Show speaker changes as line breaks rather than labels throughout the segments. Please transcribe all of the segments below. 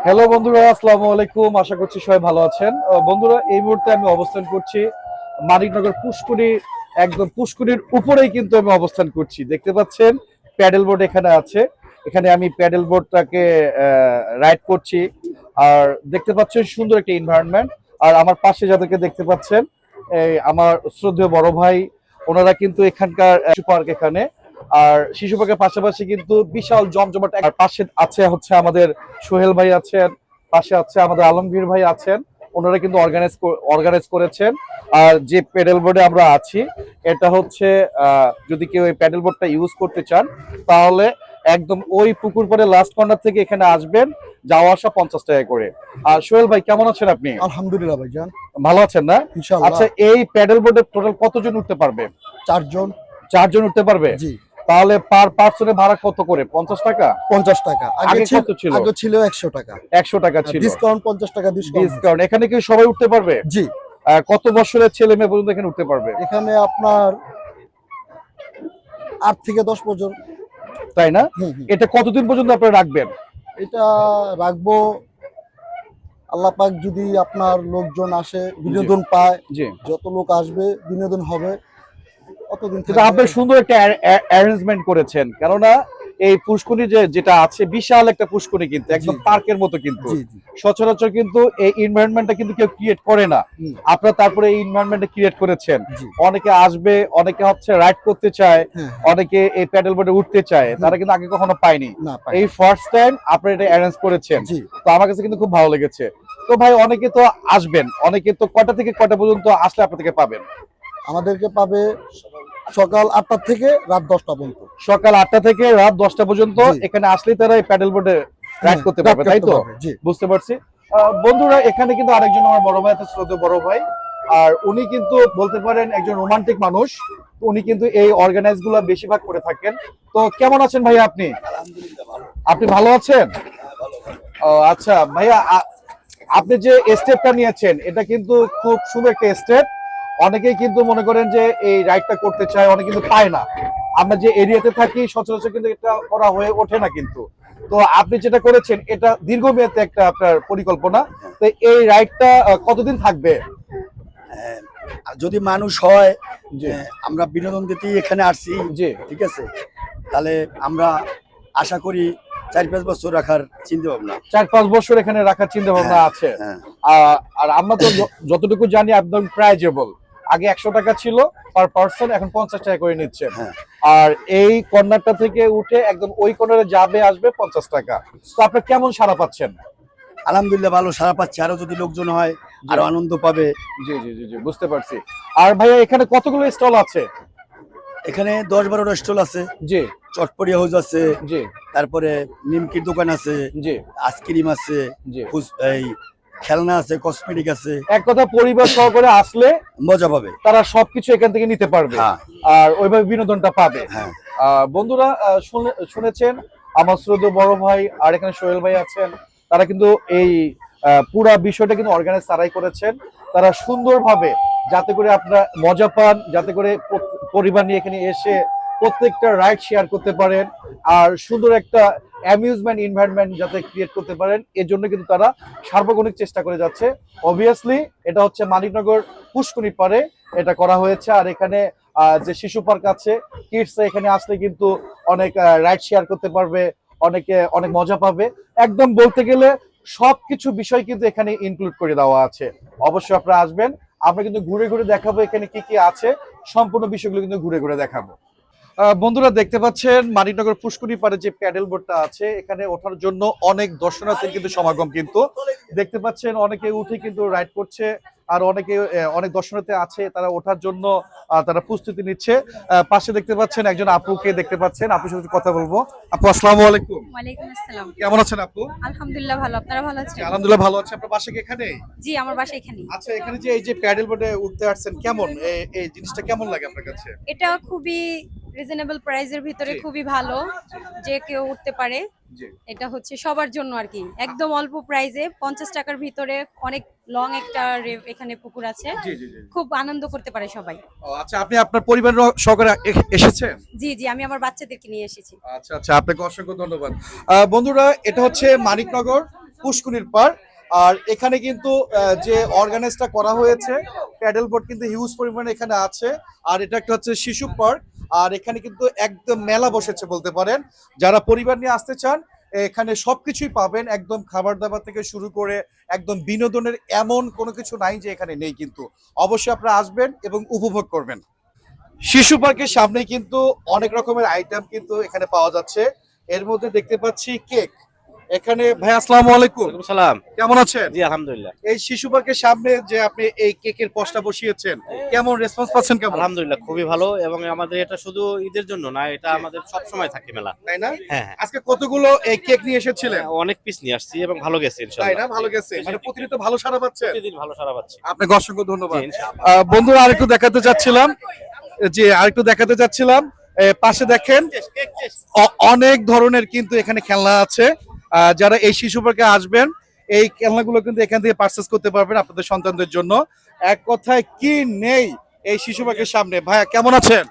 Hello বন্ধুরা, আসসালামু আলাইকুম। আশা করছি সবাই ভালো আছেন। বন্ধুরা, এই মুহূর্তে আমি অবস্থান করছি মানিকনগর পুষ্করি। একদম পুষ্করির উপরেই কিন্তু আমি অবস্থান করছি। দেখতে পাচ্ছেন প্যাডেল বোর্ড এখানে আছে। এখানে আমি প্যাডেল বোর্ডটাকে রাইড করছি। আর দেখতে পাচ্ছেন সুন্দর একটা এনভায়রনমেন্ট। আর আমার পাশে যাদেরকে দেখতে পাচ্ছেন, এই আমার শ্রদ্ধেয় বড় ভাই, ওনারা কিন্তু এখানকার শিশু পার্ক এখানে। আর শিশু পার্কের পাশাপাশি কিন্তু বিশাল জমজমাট। আর পাশে আছে হচ্ছে আমাদের সোহেল ভাই আছেন, পাশে আছে আমাদের আলমগীর ভাই আছেন। ওনারা কিন্তু অর্গানাইজ করেছেন। আর যে প্যাডেল বোর্ডে আমরা আছি, এটা হচ্ছে যদি কেউ এই প্যাডেল বোর্ডটা ইউজ করতে চান, তাহলে একদম ওই পুকুর পাড়ে লাস্ট কর্নার থেকে এখানে আসবেন, যাওয়া আসা 50 টাকা করে। আর সোহেল ভাই, কেমন আছেন আপনি?
আলহামদুলিল্লাহ ভাইজান,
ভালো আছেন না?
ইনশাআল্লাহ।
আচ্ছা, এই প্যাডেল বোর্ডে টোটাল কতজন উঠতে পারবে?
4 জন।
4 জন উঠতে পারবে।
জি।
তাহলে পার পার্সনের ভাড়া কত করে? 50 টাকা?
50 টাকা।
আগে কত ছিল?
আগে ছিল 100 টাকা।
100 টাকা ছিল।
ডিসকাউন্ট 50 টাকা ডিসকাউন্ট।
ডিসকাউন্ট। এখানে কি সবাই উঠতে পারবে?
জি।
কত বছরের ছেলে মেয়ে পর্যন্ত এখানে উঠতে পারবে?
এখানে আপনার 8 থেকে 10 পর্যন্ত।
তাই না?
হুম, হুম।
এটা কতদিন পর্যন্ত আপনারা রাখবেন?
এটা রাখবো, আল্লাহ পাক যদি আপনার লোকজন আসে, বিনোদন পায়,
জি।
যত লোক আসবে বিনোদন হবে, অতদিন
কিন্তু আপনি
থাকবে।
সুন্দর একটা অ্যারেঞ্জমেন্ট করেছেন, কেননা এই পুষ্করিণী যেটা আছে, বিশাল একটা পুষ্করিণী, কিন্তু একদম
জি।
পার্কের মতো। কিন্তু
জি, জি।
সচরাচর কিন্তু এই এনভায়রনমেন্টটা কিন্তু কেউ ক্রিয়েট করে না।
হুম।
আপনারা তারপরে এই এনভায়রনমেন্টটা ক্রিয়েট করেছেন।
জি।
অনেকে আসবে, অনেকে হচ্ছে রাইড করতে চায়,
হ্যাঁ।
অনেকে এই প্যাডেল বোর্ডে উঠতে চায়, তারা কিন্তু আগে কখনো পায়নি।
না পাই।
এই ফার্স্ট টাইম আপনারা এটা অ্যারেঞ্জ করেছেন।
জি।
তো আমার কাছে কিন্তু খুব ভালো লেগেছে। তো ভাই, অনেকে তো আসবেন, অনেকে তো কয়টা থেকে কয়টা পর্যন্ত আসলে আপনার থেকে পাবেন?
আমাদেরকে পাবে সকাল 8টা থেকে রাত 10টা পর্যন্ত।
সকাল 8টা থেকে রাত 10টা পর্যন্ত
জি।
এখানে আসলেই তারা এই প্যাডেল বোর্ডে রাইড
হ্যাঁ,
করতে
রাইড
পারবে, তাই
করতে
তো?
পারবে, জি।
বুঝতে পারছি। বন্ধুরা, এখানে কিন্তু আরেকজন আমার বড় ভাই আছে, শ্রদ্ধেয় বড় ভাই। আর উনি কিন্তু বলতে পারেন একজন রোমান্টিক মানুষ। উনি কিন্তু এই অর্গানাইজ গুলা বেশিরভাগ করে থাকেন। তো কেমন আছেন ভাইয়া আপনি? আপনি ভালো আছেন? ও আচ্ছা ভাইয়া, আপনি যে স্টেপটা নিয়েছেন, এটা কিন্তু খুব সুন্দর একটা স্টেপ। অনেকেই কিন্তু মনে করেন যে এই রাইডটা করতে চায়, অনেকে কিন্তু পায় না। আমরা যে এরিয়াতে থাকি, সচরাচর কিন্তু এটা করা হয়ে ওঠে না কিন্তু। তো আপনি যেটা করেছেন, এটা দীর্ঘমেয়াদী একটা আপনার পরিকল্পনা। তো এই রাইডটা কতদিন থাকবে?
আহ, যদি মানুষ হয়,
জি।
আমরা বিনোদন দিতেই এখানে আসছি,
জি।
ঠিক আছে, তাহলে আমরা আশা করি 4-5 বছর রাখার চিন্তা ভাবনা।
4-5 বছর এখানে রাখার চিন্তা ভাবনা আছে।
হ্যাঁ।
আর আমরা তো যতটুকু জানি একদম প্রাইজেবল। আগে 100 টাকা ছিল পার পার্সন, এখন 50 টাকা করে নিচ্ছেন।
হ্যাঁ।
আর এই কর্নারটা থেকে উঠে একদম ওই কর্নারে যাবে আসবে 50 টাকা। তো আপনি কেমন সাড়া পাচ্ছেন?
আলহামদুলিল্লাহ, ভালো সারা পাচ্ছে। আরো যদি লোকজন হয়, আরো আনন্দ পাবে।
জি জি জি জি, বুঝতে পারছি। আর ভাইয়া, এখানে কতগুলো স্টল আছে?
এখানে 10-12টা স্টল আছে।
জি
চটপটি হাউস আছে,
জি
তারপরে নিমকির দোকান আছে,
জি
আইসক্রিম আছে,
জি।
এই খেলনা আছে, কসমেটিক আছে।
এক কথা, পরিবার সহকারে আসলে
মজা পাবে।
তারা সবকিছু এখান থেকে নিতে পারবে।
হ্যাঁ।
আর ওইভাবে বিনোদনটা পাবে।
হ্যাঁ।
বন্ধুরা, শুনেছেন আমার শ্রদ্ধেয় বড় ভাই আর এখানে সোহেল ভাই আছেন। তারা কিন্তু এই পুরা বিষয়টা কিন্তু অর্গানাইজ তারাই করেছেন। তারা সুন্দরভাবে, যাতে করে আপনারা মজা পান, যাতে করে পরিবার নিয়ে এখানে এসে প্রত্যেকটা রাইড শেয়ার করতে পারেন, আর সুন্দর একটা অ্যামিউজমেন্ট এনভায়রনমেন্ট যাতে ক্রিয়েট করতে পারেন, এর জন্য কিন্তু তারা সার্বক্ষণিক চেষ্টা করে যাচ্ছে। অবভিয়াসলি এটা হচ্ছে মানিকনগর পুষ্করিণী পাড়ে এটা করা হয়েছে। আর এখানে যে শিশু পার্ক আছে, কিডস এখানে আসলে কিন্তু অনেক রাইড শেয়ার করতে পারবে, অনেকে অনেক মজা পাবে। একদম বলতে গেলে সবকিছু বিষয় কিন্তু এখানে ইনক্লুড করে দেওয়া আছে। অবশ্যই আপনারা আসবেন, আমরা কিন্তু ঘুরে ঘুরে দেখাবো এখানে কি কি আছে, সম্পূর্ণ বিষয়গুলো কিন্তু ঘুরে ঘুরে দেখাবো। বন্ধুরা, দেখতে পাচ্ছেন মানিকনগর পুষ্করিণী পাড়ে যে প্যাডেল বোর্ডটা আছে, এখানে ওঠার জন্য অনেক দর্শনার্থীর কিন্তু সমাগম। কিন্তু দেখতে পাচ্ছেন অনেকে উঠে কিন্তু রাইড করছে, আর অনেকে অনেক দর্শনার্থী আছে, তারা ওঠার জন্য তারা প্রস্তুতি নিচ্ছে। পাশে দেখতে পাচ্ছেন একজন আপুকে দেখতে পাচ্ছেন, আপুর সাথে কথা বলবো। আপু, আসসালামু আলাইকুম।
ওয়ালাইকুম আসসালাম।
কেমন আছেন আপু?
আলহামদুলিল্লাহ ভালো, আপনারা ভালো আছেন?
আলহামদুলিল্লাহ ভালো আছে। আপনার বাসা কি এখানে?
জি, আমার বাসা এখানেই।
আচ্ছা, এখানে যে এই যে প্যাডেল বোর্ডে উঠতে আসছেন, কেমন এই জিনিসটা কেমন লাগে আপনার কাছে?
এটা খুবই রিজনেবল প্রাইসের ভিতরে
জি।
খুবই ভালো, যে কেউ উঠতে পারে।
জি
এটা হচ্ছে সবার জন্য আর কি, একদম অল্প প্রাইসে 50 টাকার ভিতরে অনেক লং একটা এখানে পুকুর আছে,
জি জি জি।
খুব আনন্দ করতে পারে সবাই।
ও আচ্ছা, আপনি আপনার পরিবার সহকারে এসেছেন?
জি জি, আমি আমার বাচ্চাদেরকে নিয়ে এসেছি।
আচ্ছা আচ্ছা, আপনাকে অসংখ্য ধন্যবাদ। বন্ধুরা, এটা হচ্ছে মানিকনগর পুষ্কুনির পার। আর এখানে কিন্তু যে অর্গানাইজটা করা হয়েছে প্যাডেল বোর্ড কিন্তু হিউজ পরিমাণে এখানে আছে। আর এটা একটা হচ্ছে শিশু পার্ক। আর এখানে কিন্তু একদম মেলা বসেছে বলতে পারেন। যারা পরিবার নিয়ে আসতে চান এখানে সবকিছুই পাবেন, একদম খাবার দাবার থেকে শুরু করে একদম বিনোদনের এমন কোনো কিছু নাই যে এখানে নেই। কিন্তু অবশ্যই আপনারা আসবেন এবং উপভোগ করবেন। শিশু পার্কের সামনে কিন্তু অনেক রকমের আইটেম কিন্তু এখানে পাওয়া যাচ্ছে। এর মধ্যে দেখতে পাচ্ছি কেক। এখানে ভাই আসসালামু আলাইকুম।
ওয়ালাইকুম সালাম।
কেমন আছেন?
জি আলহামদুলিল্লাহ।
এই শিশু পার্কের সামনে যে আপনি এই কেকের পসটা বসিয়েছেন, কেমন রেসপন্স পাচ্ছেন? কেমন?
আলহামদুলিল্লাহ খুবই ভালো, এবং আমাদের এটা শুধু ঈদের জন্য না, এটা আমাদের সব সময় থাকে মেলা।
তাই না?
হ্যাঁ হ্যাঁ।
আজকে কতগুলো এই কেক নিয়ে এসেছিলেন?
অনেক পিস নিয়ে আসছি এবং ভালো গেছে
তাই
ইনশাআল্লাহ।
না? ভালো গেছে, মানে প্রতিনিয়ত ভালো সাড়া পাচ্ছে।
প্রতিদিন ভালো সারা পাচ্ছি।
আপনাকে অসংখ্য ধন্যবাদ।
জি, ইনশাআল্লাহ।
বন্ধুরা আরেকটু দেখাতে চাচ্ছিলাম, পাশে দেখেন অনেক ধরনের কিন্তু এখানে খেলনা আছে। যারা এই শিশু পার্কে আসবেন এই খেলনাগুলো কিন্তু এখান থেকে পারচেস করতে পারবেন আপনাদের সন্তানদের জন্য। এক কথায় কি নেই এই শিশু পার্কের সামনে। ভাইয়া কেমন আছেন?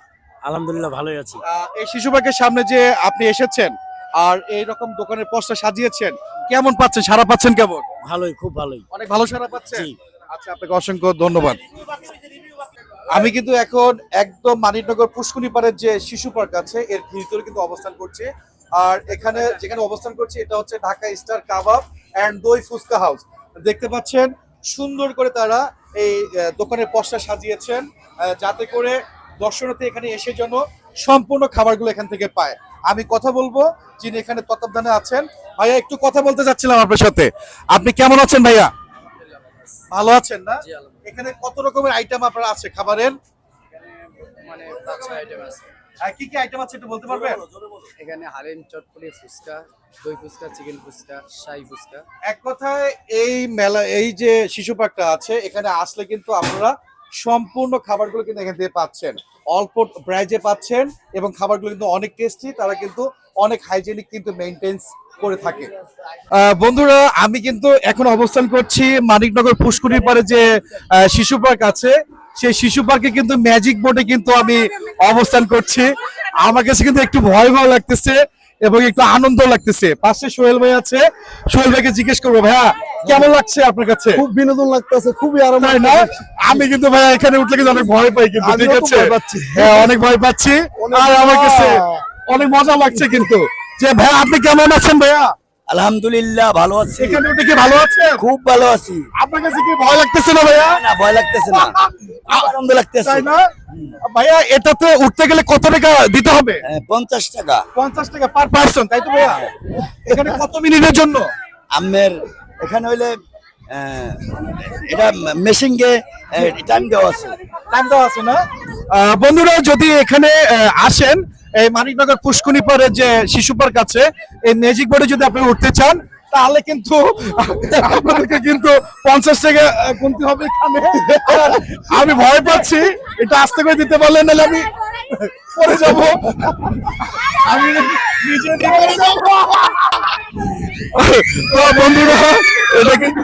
আলহামদুলিল্লাহ ভালোই আছি।
এই শিশু পার্কের সামনে যে আপনি এসেছেন আর এই রকম দোকানের পোস্টার সাজিয়েছেন, কেমন পাচ্ছেন? সারা পাচ্ছেন কেমন?
ভালোই, খুব ভালোই।
অনেক ভালো সারা পাচ্ছেন।
জি।
আচ্ছা, আপনাকে অসংখ্য ধন্যবাদ। আমি কিন্তু এখন একদম মানিকনগর পুষ্কুনি পাড়ের যে শিশু পার্ক আছে এর ভিতরে কিন্তু অবস্থান করছি। আর এখানে যেখানে অবস্থান করছি এটা হচ্ছে ঢাকা স্টার কাবাব এন্ড দই ফুচকা হাউস। দেখতে পাচ্ছেন সুন্দর করে তারা এই দোকানের পোস্টার সাজিয়েছেন যাতে করে দর্শনার্থী এখানে এসে যেন সম্পূর্ণ খাবারগুলো এখান থেকে পায়। আমি কথা বলবো যিনি এখানে তত্ত্বাবধানে আছেন। ভাইয়া একটু কথা বলতে চাচ্ছিলাম আপনার সাথে। আপনি কেমন আছেন ভাইয়া? ভালো আছেন না? এখানে কত রকমের আইটেম আপনার আছে খাবারের?
মানে 5-6 আইটেম আছে।
কি কি আইটেম আছে একটু বলতে পারবেন?
এখানে হালিম, চটপটি, ফুচকা, দই ফুচকা, চিকেন ফুচকা, শাহী ফুচকা।
এক কথায় এই মেলা, এই যে শিশু পার্কটা আছে এখানে আসলে কিন্তু আপনারা সম্পূর্ণ খাবারগুলো কিন্তু এখান থেকে পাচ্ছেন, অল্প প্রাইজে পাচ্ছেন এবং খাবারগুলো কিন্তু অনেক টেস্টি। তারা কিন্তু অনেক হাইজেনিক কিন্তু মেইনটেইন করে থাকে। বন্ধুরা আমি কিন্তু এখন অবস্থান করছি মানিকনগর পুষ্কুনির পাড়ে যে শিশু পার্ক আছে সেই শিশু পার্কে কিন্তু ম্যাজিক বোর্ডে কিন্তু আমি অবস্থান করছি। আমার কাছে কিন্তু একটু ভয় ভয় লাগতেছে এবং একটু আনন্দ লাগতেছে। পাশে সোহেল ভাই আছে, সোহেল ভাইকে জিজ্ঞেস করবো ভাইয়া কেমন লাগছে আপনার কাছে?
খুব বিনোদন লাগতেছে, খুবই আরাম
তাই না? আমি কিন্তু ভাইয়া এখানে উঠলে কিন্তু অনেক ভয় পাই কিন্তু, ঠিক
আমিও খুব
আছে?
ভয় পাচ্ছি।
হ্যাঁ অনেক ভয় পাচ্ছি। আর আমার কাছে অনেক মজা লাগছে কিন্তু। যে ভাইয়া আপনি কেমন আছেন ভাইয়া?
আলহামদুলিল্লাহ ভালো আছি,
এখানে উঠে কি ভালো আছেন?
খুব ভালো আছি।
আপনার কাছে কি ভয় লাগতেছে না ভাইয়া?
না ভয় লাগতেছে না, খুব আনন্দ লাগতেছে।
তাই না? ভাইয়া এটাতে উঠতে গেলে কত টাকা দিতে হবে?
50 টাকা
50 টাকা পার পারসন, তাই তো ভাইয়া? এখানে কত মিনিটের জন্য?
আমের এখানে হইলে এটা মেশিনকে টাইম দেওয়া আছে।
টাইম দেওয়া আছে না? বন্ধুরা যদি এখানে আসেন এই মানিকনগর পুষ্কুনি পাড়ে যে শিশু পার্ক আছে এই ম্যাজিক বোর্ডে যদি আপনি উঠতে চান তাহলে কিন্তু আপনাদেরকে কিন্তু 50 টাকা গুনতে হবে এখানে। আর আমি ভয় পাচ্ছি, এটা আস্তে করে দিতে পারলেন নাহলে আমি পড়ে যাব। আমি নিজে পড়ে যাব। তো বন্ধুরা এটা কিন্তু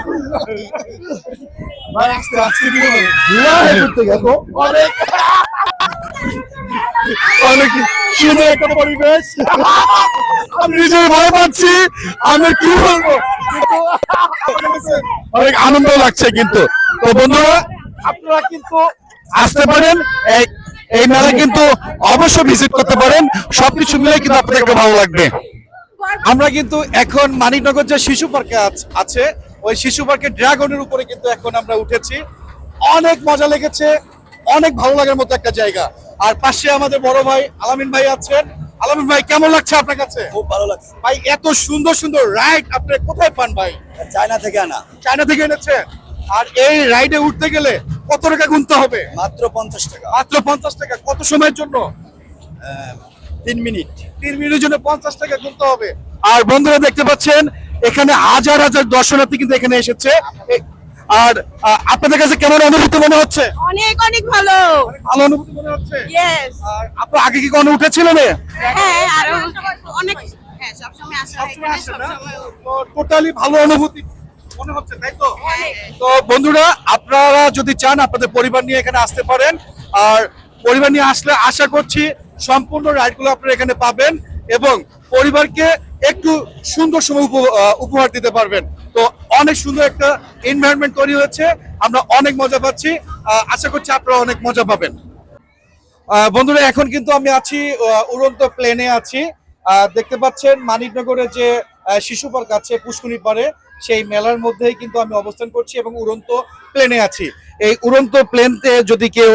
ভাই আস্তে আস্তে দিতে হবে। অনেক অনেক সুন্দর একটা পরিবেশ। আমি নিজে ভয় পাচ্ছি, আমি কি বলবো, কিন্তু অনেক আনন্দ লাগছে কিন্তু। তো বন্ধুরা আপনারা কিন্তু আসতে পারেন, এই মেলা কিন্তু অবশ্যই ভিজিট করতে পারেন। সবকিছু মিলে কিন্তু আপনাদেরকে ভালো লাগবে। আমরা কিন্তু এখন মানিকনগর যে শিশু পার্কে আছে ওই শিশু পার্কের ড্রাগনের উপরে কিন্তু এখন আমরা উঠেছি। অনেক মজা লেগেছে, অনেক ভালো লাগার মতো একটা জায়গা। আর পাশে আমাদের বড় ভাই আলামিন ভাই আছেন। আলামিন ভাই কেমন লাগছে আপনার কাছে?
খুব ভালো লাগছে
ভাই এত সুন্দর সুন্দর রাইড আপনি কোথায় পান ভাই?
চায়না থেকে আনা,
চায়না থেকে এনেছেন। আর এই রাইডে উঠতে গেলে কত টাকা গুনতে হবে?
মাত্র 50 টাকা।
মাত্র 50 টাকা। কত সময়ের জন্য?
3 মিনিট।
3 মিনিটের জন্য 50 টাকা গুনতে হবে। আর বন্ধুরা দেখতে পাচ্ছেন এখানে হাজার হাজার দর্শনার্থী কিন্তু এখানে এসেছে। আর আপনাদের কাছে কেমন অনুভূতি মনে হচ্ছে?
অনেক অনেক ভালো।
ভালো অনুভূতি মনে হচ্ছে।
ইয়েস।
আর আপনি আগে কি কোনো উঠেছিলেন?
হ্যাঁ আরো অনেক, হ্যাঁ সবসময় আসা হয় এখানে, সবসময়।
টোটালি ভালো অনুভূতি মনে হচ্ছে, তাই তো? তো বন্ধুরা আপনারা যদি চান আপনাদের পরিবার নিয়ে এখানে আসতে পারেন। আর পরিবার নিয়ে আসলে আশা করছি সম্পূর্ণ রাইডগুলো আপনারা এখানে পাবেন এবং পরিবারকে একটু সুন্দর সময় উপহার দিতে পারবেন। তো অনেক সুন্দর একটা এনভায়রনমেন্ট তৈরি হয়েছে, আমরা অনেক মজা পাচ্ছি, আশা করছি আপনারা অনেক মজা পাবেন। বন্ধুরা এখন কিন্তু আমি আছি উড়ন্ত প্লেনে আছি। দেখতে পাচ্ছেন মানিকনগরে যে শিশু পার্ক আছে পুষ্কুনি পাড়ে, সেই মেলার মধ্যেই কিন্তু আমি অবস্থান করছি এবং উড়ন্ত প্লেনে আছি। এই উড়ন্ত প্লেনতে যদি কেউ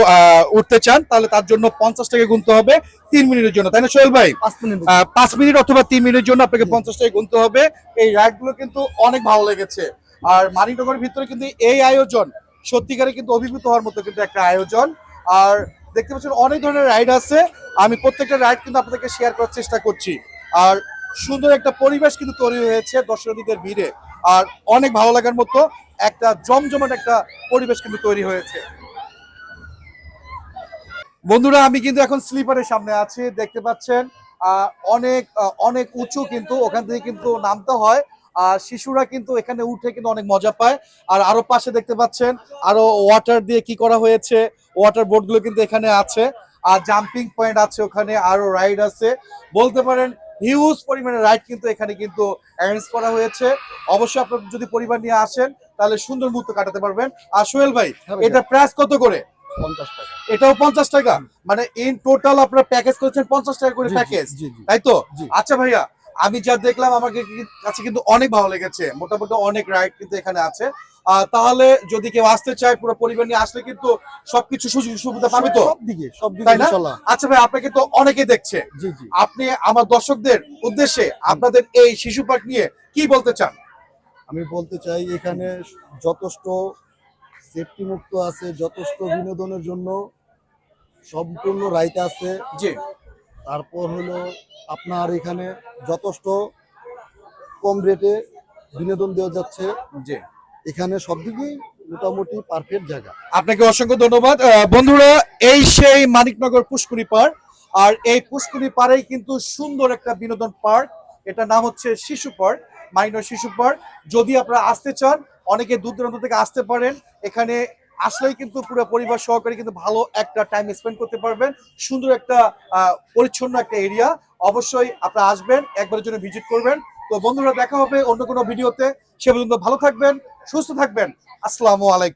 উঠতে চান তাহলে তার জন্য 50 টাকা গুনতে হবে 3 মিনিটের জন্য, তাই না সোহেল ভাই?
5 মিনিট
5 মিনিট অথবা 3 মিনিটের জন্য আপনাকে 50 টাকা গুনতে হবে। এই রাইড গুলো কিন্তু অনেক ভালো লেগেছে। আর মানিকনগরের ভিতরে কিন্তু এই আয়োজন সত্যিকারে কিন্তু অভিভূত হওয়ার মতো কিন্তু একটা আয়োজন। আর দেখতে পাচ্ছেন অনেক ধরনের রাইড আছে, আমি প্রত্যেকটা রাইড কিন্তু আপনাদেরকে শেয়ার করার চেষ্টা করছি। আর সুন্দর একটা পরিবেশ কিন্তু তৈরি হয়েছে দর্শনার্থীদের ভিড়ে, আর অনেক ভালো লাগার মতো একটা জমজমাট একটা পরিবেশ কিন্তু তৈরি হয়েছে। বন্ধুরা আমি কিন্তু এখন স্লিপারের সামনে আছি, দেখতে পাচ্ছেন অনেক অনেক উঁচু, কিন্তু ওখান থেকে কিন্তু নামতে হয়। আর শিশুরা কিন্তু এখানে উঠে কিন্তু অনেক মজা পায়। আর আরো পাশে দেখতে পাচ্ছেন আরো ওয়াটার দিয়ে কি করা হয়েছে, ওয়াটার বোর্ড গুলো কিন্তু এখানে আছে, আর জাম্পিং পয়েন্ট আছে, ওখানে আরো রাইড আছে। বলতে পারেন হিউজ পরিমাণে রাইড কিন্তু এখানে কিন্তু অ্যারেঞ্জ করা হয়েছে। অবশ্যই আপনারা যদি পরিবার নিয়ে আসেন তাহলে সুন্দর মুহূর্ত কাটাতে পারবেন। আর সোহেল ভাই, এটা প্রাইস কত করে?
50 টাকা।
এটাও 50 টাকা, মানে ইন টোটাল আপনারা প্যাকেজ করেছেন 50 টাকা করে প্যাকেজ,
জি, জি।
তাই তো?
জি।
আচ্ছা ভাইয়া, আমি যা দেখলাম আমার কাছে কিন্তু অনেক ভালো লেগেছে, মোটামুটি অনেক রাইড কিন্তু এখানে আছে। তাহলে যদি কেউ আসতে চায় পুরো পরিবার নিয়ে আসলে কিন্তু সবকিছু সুযোগ সুবিধা পাবে তো,
সব দিকে
তাই না?
ইনশাআল্লাহ।
আচ্ছা ভাই, আপনাকে তো অনেকেই দেখছে,
জি জি।
আপনি আমার দর্শকদের উদ্দেশ্যে আপনাদের এই শিশু পার্ক নিয়ে কি বলতে চান?
আমি বলতে চাই এখানে যথেষ্ট সেফটি মুক্ত আছে, যথেষ্ট বিনোদনের জন্য সম্পূর্ণ রাইট আছে।
জি
তারপর হলো আপনার এখানে যথেষ্ট কম রেটে বিনোদন দেওয়া যাচ্ছে।
জি,
এখানে সব দিকেই মোটামুটি পারফেক্ট জায়গা।
আপনাকে অসংখ্য ধন্যবাদ। বন্ধুরা, এই সেই মানিকনগর পুষ্কুনি পার্ক, আর এই পুষ্কুনি পাড়েই কিন্তু সুন্দর একটা বিনোদন পার্ক, এটা নাম হচ্ছে শিশু পার্ক, মাইনর শিশু পার্ক। যদি আপনারা আসতে চান অনেকে দূর দূরান্ত থেকে আসতে পারেন, এখানে আসলেই কিন্তু পুরো পরিবার সহকারে কিন্তু ভালো একটা টাইম স্পেন্ড করতে পারবেন। সুন্দর একটা পরিচ্ছন্ন একটা এরিয়া, অবশ্যই আপনারা আসবেন, একবারের জন্য ভিজিট করবেন। তো বন্ধুরা, দেখা হবে অন্য কোনো ভিডিওতে, সে পর্যন্ত ভালো থাকবেন, সুস্থ থাকবেন। আসসালামু আলাইকুম।